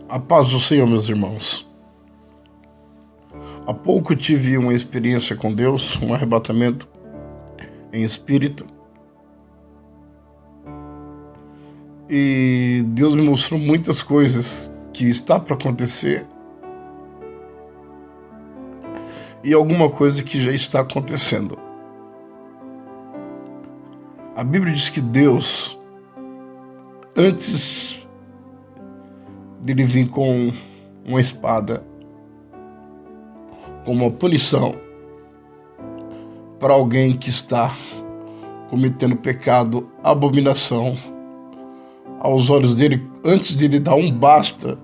A paz do Senhor, meus irmãos. Há pouco tive uma experiência com Deus, um arrebatamento em espírito. E Deus me mostrou muitas coisas que está para acontecer e alguma coisa que já está acontecendo. A Bíblia diz que Deus, antes dele vir com uma espada, como uma punição para alguém que está cometendo pecado, abominação, aos olhos dele, antes de ele dar um basta,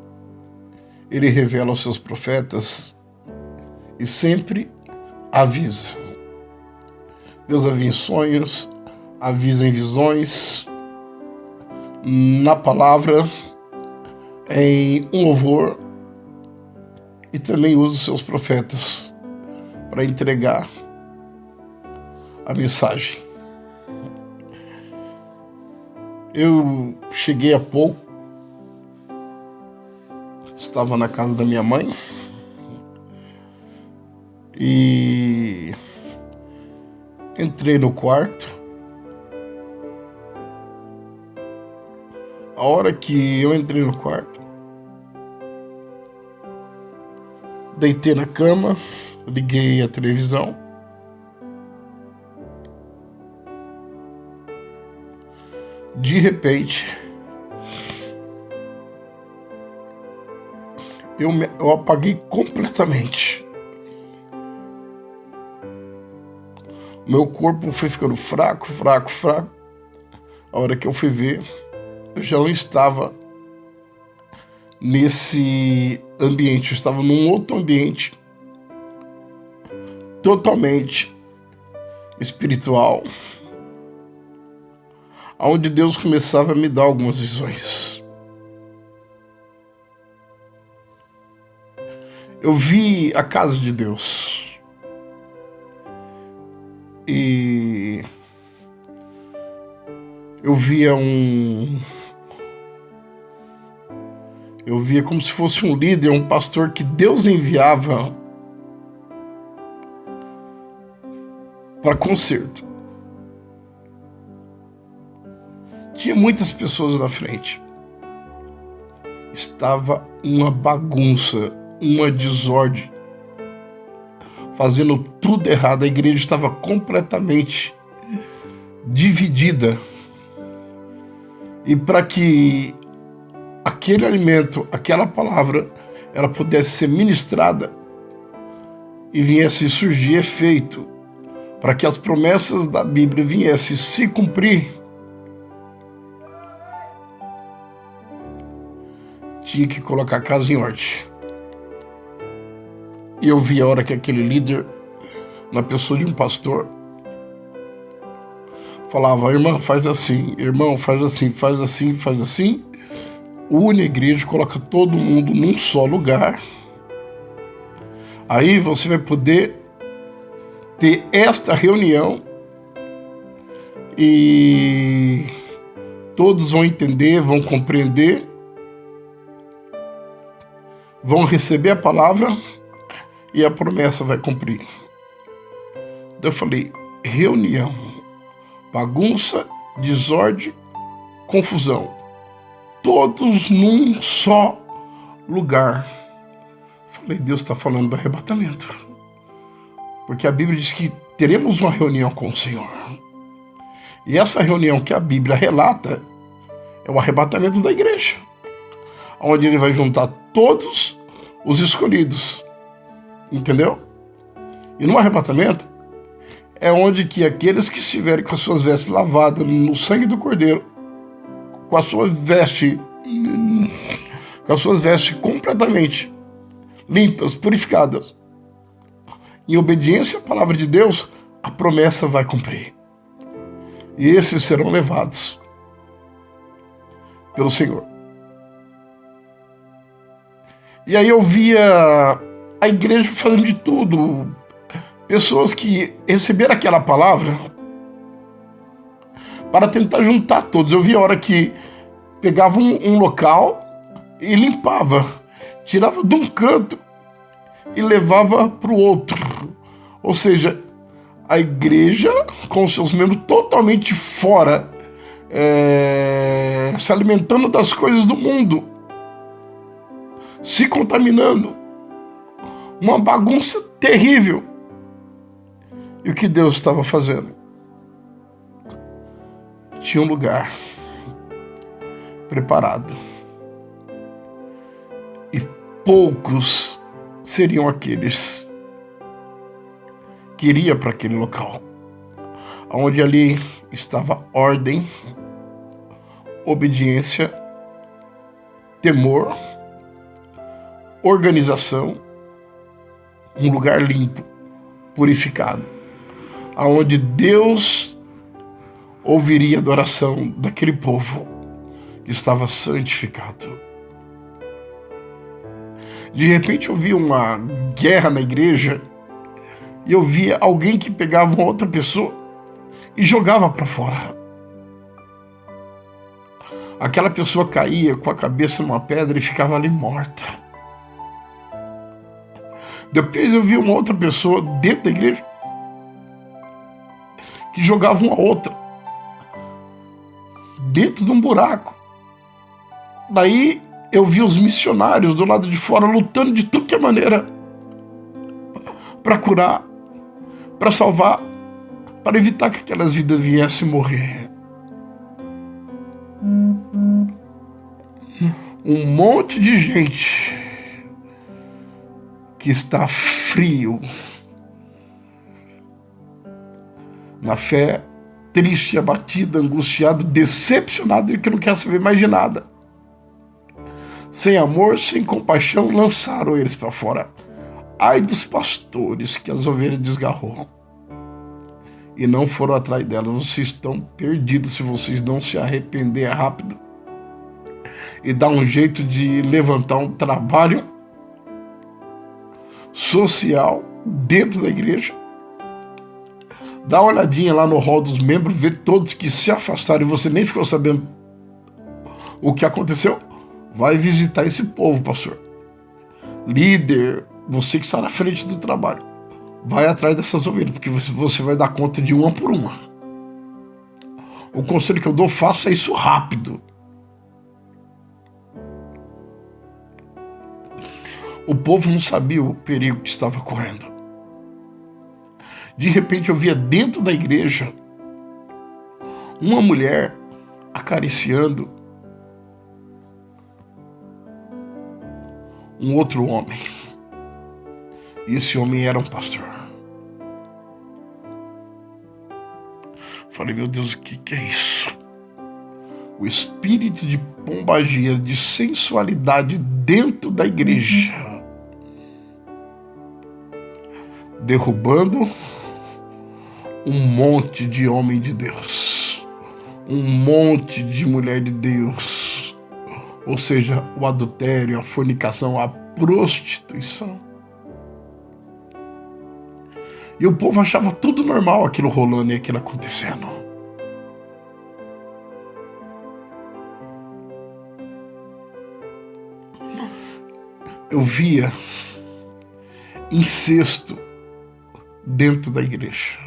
ele revela aos seus profetas e sempre avisa. Deus avisa em sonhos, avisa em visões, na palavra, em um louvor, e também usa os seus profetas para entregar a mensagem. Eu cheguei há pouco, estava na casa da minha mãe e entrei no quarto. A hora que eu entrei no quarto, deitei na cama, liguei a televisão. De repente, eu apaguei completamente. Meu corpo foi ficando fraco. A hora que eu fui ver, eu já não estava nesse ambiente, eu estava num outro ambiente totalmente espiritual, onde Deus começava a me dar algumas visões. Eu vi a casa de Deus e eu via como se fosse um líder, um pastor que Deus enviava para conserto. Tinha muitas pessoas na frente. Estava uma bagunça, uma desordem, fazendo tudo errado. A igreja estava completamente dividida. E para que aquele alimento, aquela palavra, ela pudesse ser ministrada e viesse surgir efeito, para que as promessas da Bíblia viessem se cumprir, tinha que colocar a casa em ordem. E eu vi a hora que aquele líder, na pessoa de um pastor, falava: irmã, faz assim, irmão, faz assim, faz assim, faz assim. Une a igreja, coloca todo mundo num só lugar. Aí você vai poder ter esta reunião e todos vão entender, vão compreender, vão receber a palavra e a promessa vai cumprir. Eu falei: reunião, bagunça, desordem, confusão, todos num só lugar. Falei: Deus está falando do arrebatamento, porque a Bíblia diz que teremos uma reunião com o Senhor, e essa reunião que a Bíblia relata é o arrebatamento da igreja, onde ele vai juntar todos os escolhidos, entendeu? E no arrebatamento é onde que aqueles que estiverem com as suas vestes lavadas no sangue do Cordeiro, com as suas vestes completamente limpas, purificadas, em obediência à palavra de Deus, a promessa vai cumprir. E esses serão levados pelo Senhor. E aí eu via a igreja fazendo de tudo, pessoas que receberam aquela palavra para tentar juntar todos. Eu vi a hora que pegavam um local, e limpava, tirava de um canto e levava para o outro. Ou seja, a igreja com seus membros totalmente fora, se alimentando das coisas do mundo, se contaminando, uma bagunça terrível. E o que Deus estava fazendo? Tinha um lugar preparado. E poucos seriam aqueles que iriam para aquele local, onde ali estava ordem, obediência, temor, organização, um lugar limpo, purificado, aonde Deus ouviria a adoração daquele povo que estava santificado. De repente eu vi uma guerra na igreja e eu via alguém que pegava uma outra pessoa e jogava para fora. Aquela pessoa caía com a cabeça numa pedra e ficava ali morta. Depois eu vi uma outra pessoa dentro da igreja que jogava uma outra dentro de um buraco. Daí eu vi os missionários do lado de fora lutando de tudo que é maneira para curar, para salvar, para evitar que aquelas vidas viessem morrer. Um monte de gente que está frio na fé, triste, abatida, angustiada, decepcionada e que não quer saber mais de nada. Sem amor, sem compaixão, lançaram eles para fora. Ai dos pastores que as ovelhas desgarrou e não foram atrás delas. Vocês estão perdidos se vocês não se arrepender rápido e dar um jeito de levantar um trabalho social dentro da igreja. Dá uma olhadinha lá no hall dos membros, vê todos que se afastaram e você nem ficou sabendo o que aconteceu. Vai visitar esse povo, pastor. Líder, você que está na frente do trabalho, vai atrás dessas ovelhas, porque você vai dar conta de uma por uma. O conselho que eu dou, faça isso rápido. O povo não sabia o perigo que estava correndo. De repente eu via dentro da igreja uma mulher acariciando um outro homem. E esse homem era um pastor. Falei, meu Deus, o que é isso? O espírito de pombagira, de sensualidade dentro da igreja, derrubando um monte de homem de Deus, um monte de mulher de Deus, ou seja, o adultério, a fornicação, a prostituição. E o povo achava tudo normal aquilo rolando e aquilo acontecendo. Eu via incesto dentro da igreja.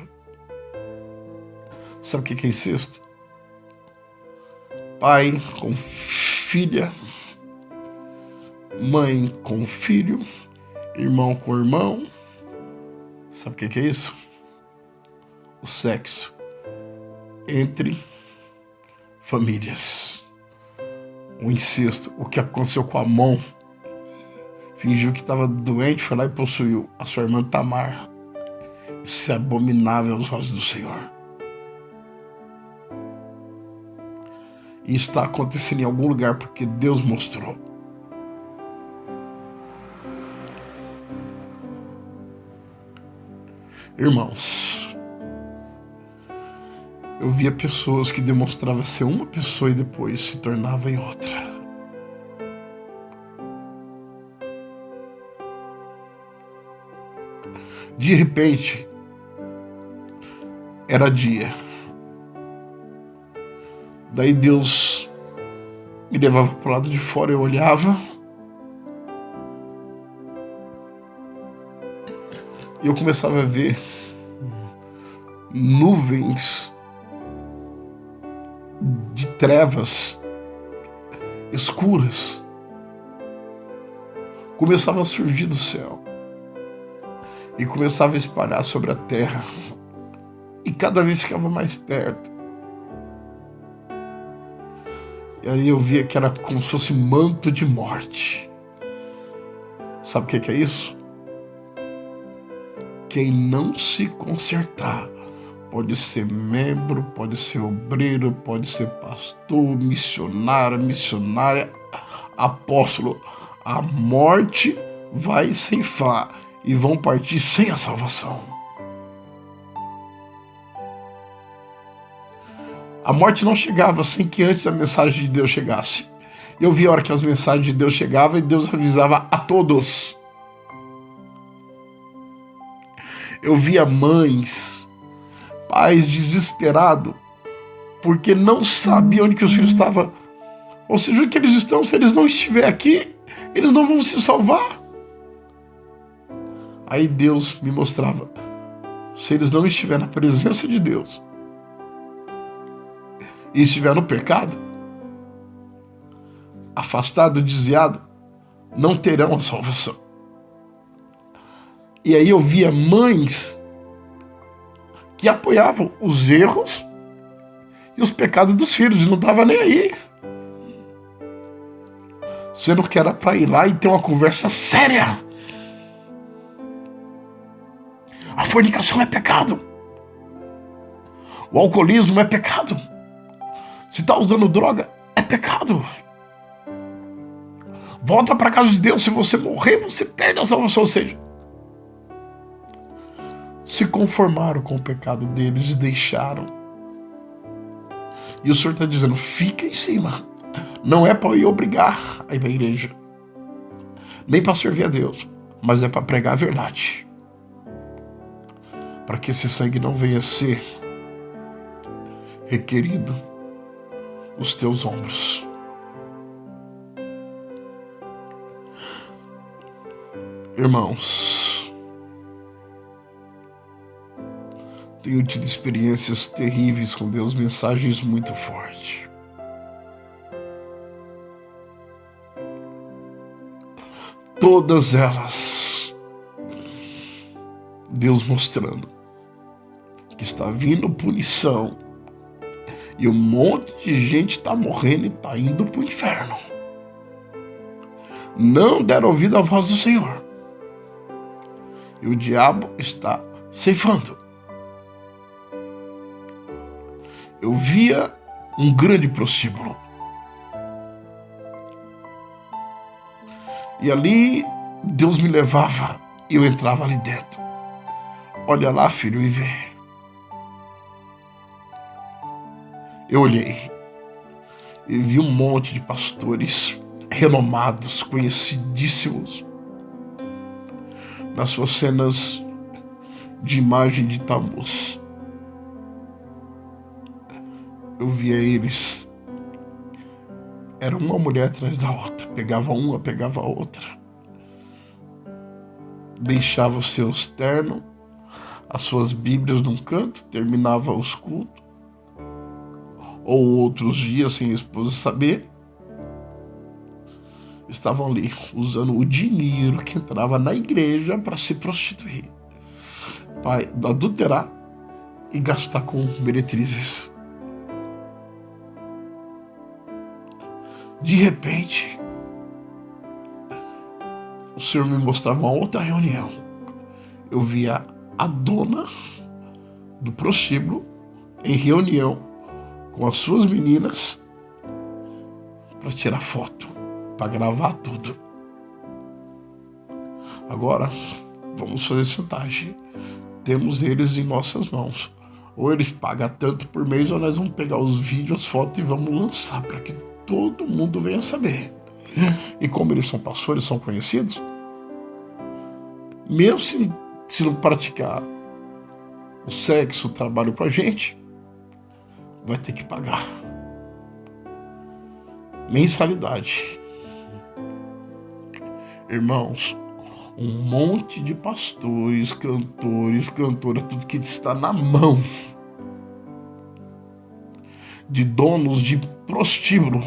Sabe o que é incesto? Pai com filha, mãe com filho, irmão com irmão. Sabe o que é isso? O sexo entre famílias. O incesto. O que aconteceu com a mão? Fingiu que estava doente, foi lá e possuiu a sua irmã Tamar. Isso é abominável aos olhos do Senhor. E está acontecendo em algum lugar porque Deus mostrou. Irmãos, eu via pessoas que demonstravam ser uma pessoa e depois se tornavam em outra. De repente, era dia. Daí Deus me levava para o lado de fora, eu olhava. E eu começava a ver nuvens de trevas escuras. Começava a surgir do céu. E começava a espalhar sobre a terra. E cada vez ficava mais perto. E aí eu via que era como se fosse manto de morte. Sabe o que é isso? Quem não se consertar, pode ser membro, pode ser obreiro, pode ser pastor, missionário, missionária, apóstolo, a morte vai ceifar e vão partir sem a salvação. A morte não chegava sem que antes a mensagem de Deus chegasse. Eu vi a hora que as mensagens de Deus chegavam e Deus avisava a todos. Eu via mães, pais desesperados, porque não sabiam onde que os filhos estavam. Ou seja, onde que eles estão, se eles não estiverem aqui, eles não vão se salvar. Aí Deus me mostrava, se eles não estiverem na presença de Deus, e estiver no pecado, afastado, desviado, não terão a salvação. E aí eu via mães que apoiavam os erros e os pecados dos filhos, e não estavam nem aí. Sendo que era para ir lá e ter uma conversa séria. A fornicação é pecado. O alcoolismo é pecado. Se está usando droga, é pecado. Volta para a casa de Deus. Se você morrer, você perde a salvação. Ou seja, se conformaram com o pecado deles e deixaram. E o Senhor está dizendo, fica em cima. Não é para eu obrigar a ir para a igreja, nem para servir a Deus, mas é para pregar a verdade. Para que esse sangue não venha ser requerido nos teus ombros. Irmãos, tenho tido experiências terríveis com Deus, mensagens muito fortes. Todas elas, Deus mostrando que está vindo punição e um monte de gente está morrendo e está indo para o inferno. Não deram ouvido à voz do Senhor. E o diabo está ceifando. Eu via um grande prostíbulo. E ali Deus me levava e eu entrava ali dentro. Olha lá, filho, e vê. Eu olhei e vi um monte de pastores renomados, conhecidíssimos, nas suas cenas de imagem de Tammuz. Eu via eles, era uma mulher atrás da outra, pegava uma, pegava a outra, deixava os seus ternos, as suas bíblias num canto, terminava os cultos, ou outros dias sem a esposa saber, estavam ali usando o dinheiro que entrava na igreja para se prostituir, para adulterar e gastar com meretrizes. De repente, o Senhor me mostrava uma outra reunião. Eu via a dona do prostíbulo em reunião com as suas meninas para tirar foto, para gravar tudo. Agora, vamos fazer chantagem. Temos eles em nossas mãos. Ou eles pagam tanto por mês, ou nós vamos pegar os vídeos, as fotos e vamos lançar para que todo mundo venha saber. E como eles são pastores, são conhecidos, mesmo se não praticar o sexo, o trabalho com a gente, vai ter que pagar. mensalidade. Irmãos, um monte de pastores, cantores, cantoras, tudo que está na mão de donos de prostíbulo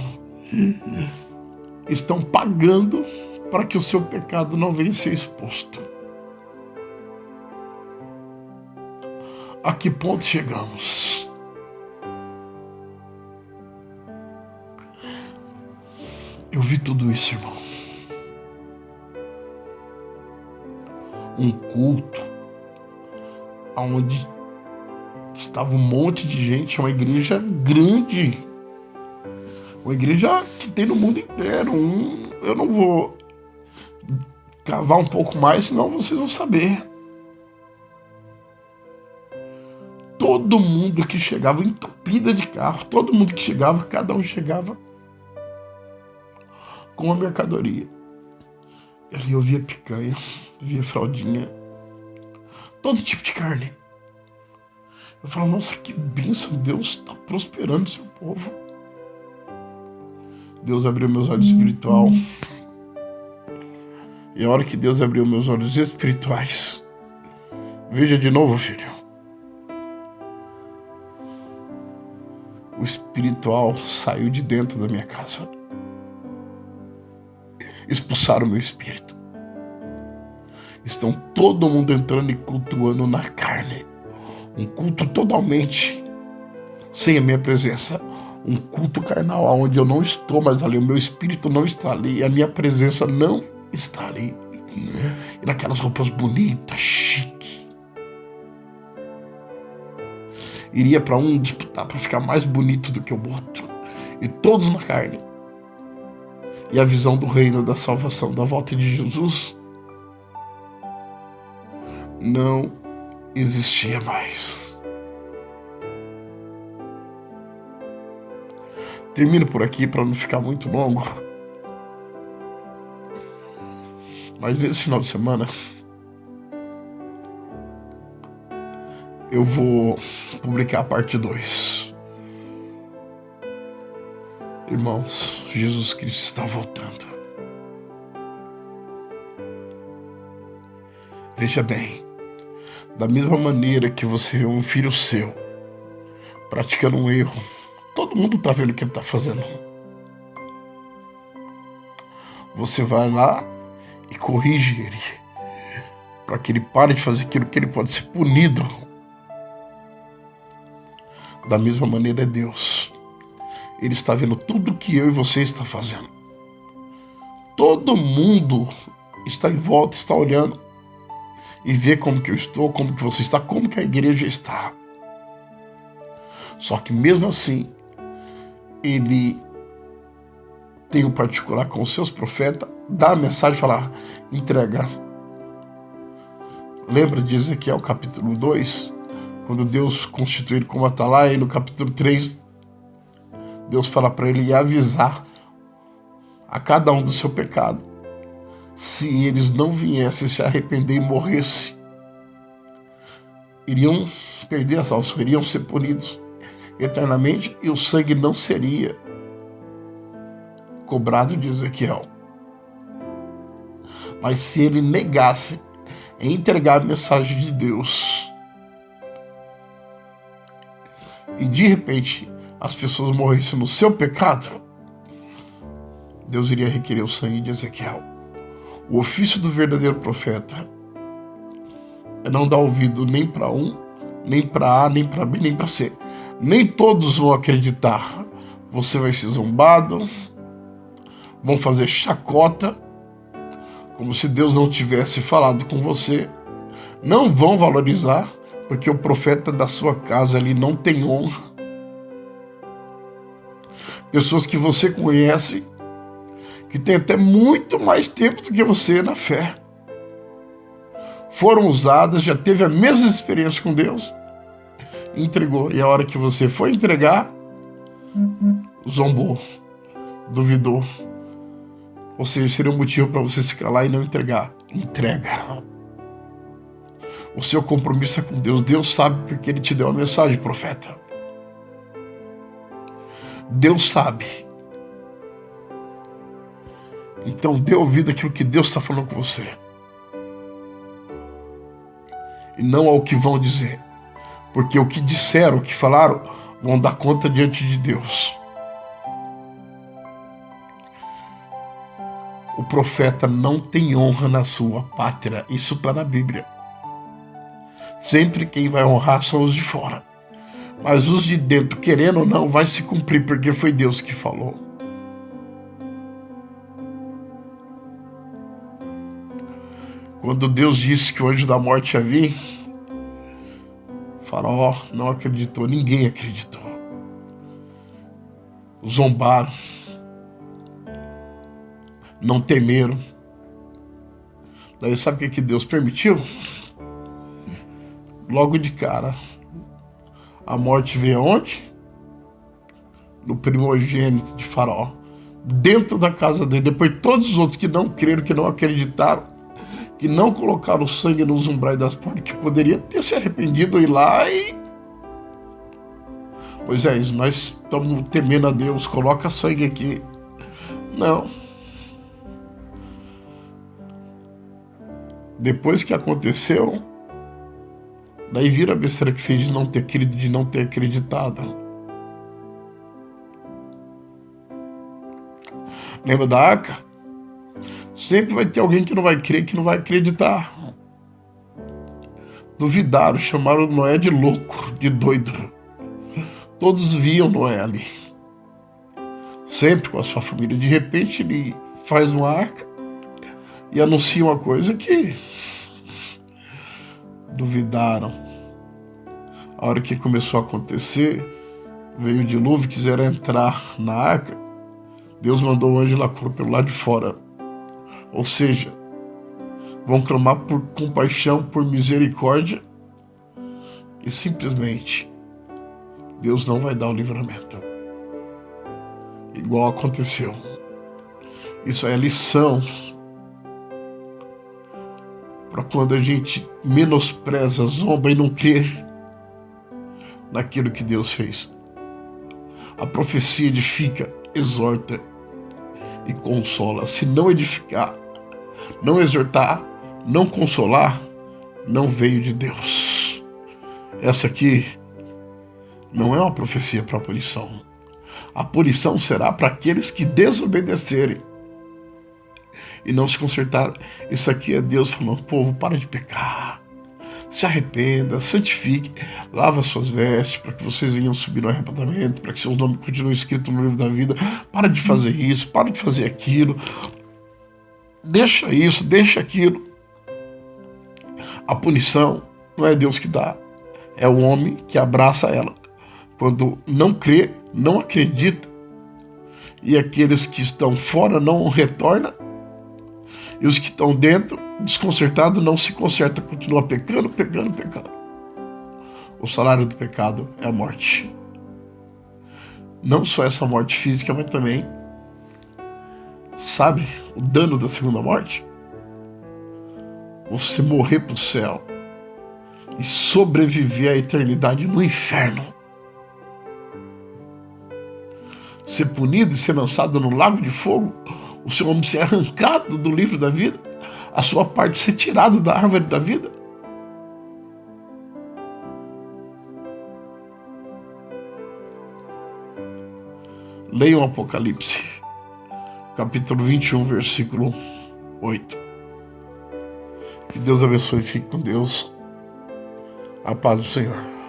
estão pagando para que o seu pecado não venha ser exposto. A que ponto chegamos? Eu vi tudo isso, irmão. Um culto onde estava um monte de gente, uma igreja grande, uma igreja que tem no mundo inteiro. Eu não vou cavar um pouco mais, senão vocês vão saber. Todo mundo que chegava entupida de carro, todo mundo que chegava, cada um chegava com uma mercadoria. Ali eu via picanha, via fraldinha, todo tipo de carne. Eu falo, nossa, que bênção, Deus está prosperando o seu povo. Deus abriu meus olhos espiritual. E a hora que Deus abriu meus olhos espirituais, veja de novo, filho. O espiritual saiu de dentro da minha casa. Expulsaram o meu espírito. Estão todo mundo entrando e cultuando na carne. Um culto totalmente sem a minha presença. Um culto carnal onde eu não estou mais ali. O meu espírito não está ali. E a minha presença não está ali. E naquelas roupas bonitas, chique. Iria para um disputar para ficar mais bonito do que o outro. E todos na carne. E a visão do reino, da salvação, da volta de Jesus não existia mais. Termino por aqui para não ficar muito longo. Mas nesse final de semana eu vou publicar a parte 2. Irmãos, Jesus Cristo está voltando. Veja bem, da mesma maneira que você vê um filho seu praticando um erro, todo mundo está vendo o que ele está fazendo. Você vai lá e corrige ele, para que ele pare de fazer aquilo, que ele pode ser punido. Da mesma maneira é Deus. Ele está vendo tudo que eu e você está fazendo. Todo mundo está em volta, está olhando e vê como que eu estou, como que você está, como que a igreja está. Só que mesmo assim, ele tem o particular com os seus profetas, dá a mensagem e fala, entrega. Lembra de Ezequiel capítulo 2, quando Deus constituiu ele como atalaia, e no capítulo 3, Deus fala para ele avisar a cada um do seu pecado. Se eles não viessem se arrepender e morressem, iriam perder a salvação, iriam ser punidos eternamente e o sangue não seria cobrado de Ezequiel. Mas se ele negasse em entregar a mensagem de Deus e de repente as pessoas morressem no seu pecado, Deus iria requerer o sangue de Ezequiel. O ofício do verdadeiro profeta é não dar ouvido nem para um, nem para A, nem para B, nem para C. Nem todos vão acreditar. Você vai ser zombado, vão fazer chacota, como se Deus não tivesse falado com você. Não vão valorizar, porque o profeta da sua casa ali não tem honra. Pessoas que você conhece, que tem até muito mais tempo do que você na fé, foram usadas, já teve a mesma experiência com Deus, entregou. E a hora que você foi entregar, zombou, duvidou. Ou seja, seria um motivo para você se calar e não entregar. Entrega. O seu compromisso é com Deus. Deus sabe porque Ele te deu a mensagem, profeta. Deus sabe Então dê ouvido àquilo que Deus está falando com você. E não ao que vão dizer. Porque o que disseram, o que falaram, vão dar conta diante de Deus. O profeta não tem honra na sua pátria. Isso está na Bíblia. Sempre quem vai honrar são os de fora. Mas os de dentro, querendo ou não, vai se cumprir, porque foi Deus que falou. Quando Deus disse que o anjo da morte ia vir, Faraó não acreditou, ninguém acreditou. Zombaram, não temeram. Daí sabe o que Deus permitiu? Logo de cara, a morte veio aonde? No primogênito de Faraó, dentro da casa dele. Depois todos os outros que não creram, que não acreditaram, que não colocaram o sangue nos umbrais das portas, que poderia ter se arrependido e ir lá e... Moisés, nós estamos temendo a Deus, coloca sangue aqui. Não. Depois que aconteceu, daí vira a besteira que fez de não ter crido, de não ter acreditado. Lembra da arca? Sempre vai ter alguém que não vai crer, que não vai acreditar. Duvidaram, chamaram Noé de louco, de doido. Todos viam Noé ali. Sempre com a sua família. De repente ele faz uma arca e anuncia uma coisa que duvidaram. A hora que começou a acontecer, veio o dilúvio, quiseram entrar na arca, Deus mandou o anjo lá pelo lado de fora. Ou seja, vão clamar por compaixão, por misericórdia, e simplesmente Deus não vai dar o livramento. Igual aconteceu. Isso é lição para quando a gente menospreza, zomba e não crê naquilo que Deus fez. A profecia edifica, exorta e consola. Se não edificar, não exortar, não consolar, não veio de Deus. Essa aqui não é uma profecia para a punição. A punição será para aqueles que desobedecerem e não se consertaram. Isso aqui é Deus falando: povo, para de pecar, se arrependa, santifique, lava suas vestes, para que vocês venham subir no arrebatamento, para que seus nomes continuem escritos no livro da vida. Para de fazer isso, para de fazer aquilo, deixa isso, deixa aquilo. A punição não é Deus que dá, é o homem que abraça ela quando não crê, não acredita, e aqueles que estão fora não retornam, e os que estão dentro, desconcertados, não se consertam, continua pecando, pecando, pecando. O salário do pecado é a morte. Não só essa morte física, mas também, sabe, o dano da segunda morte? Você morrer para o céu e sobreviver à eternidade no inferno. Ser punido e ser lançado no lago de fogo, o seu nome ser arrancado do livro da vida, a sua parte ser tirada da árvore da vida. Leiam Apocalipse, capítulo 21, versículo 8. Que Deus abençoe e fique com Deus. A paz do Senhor.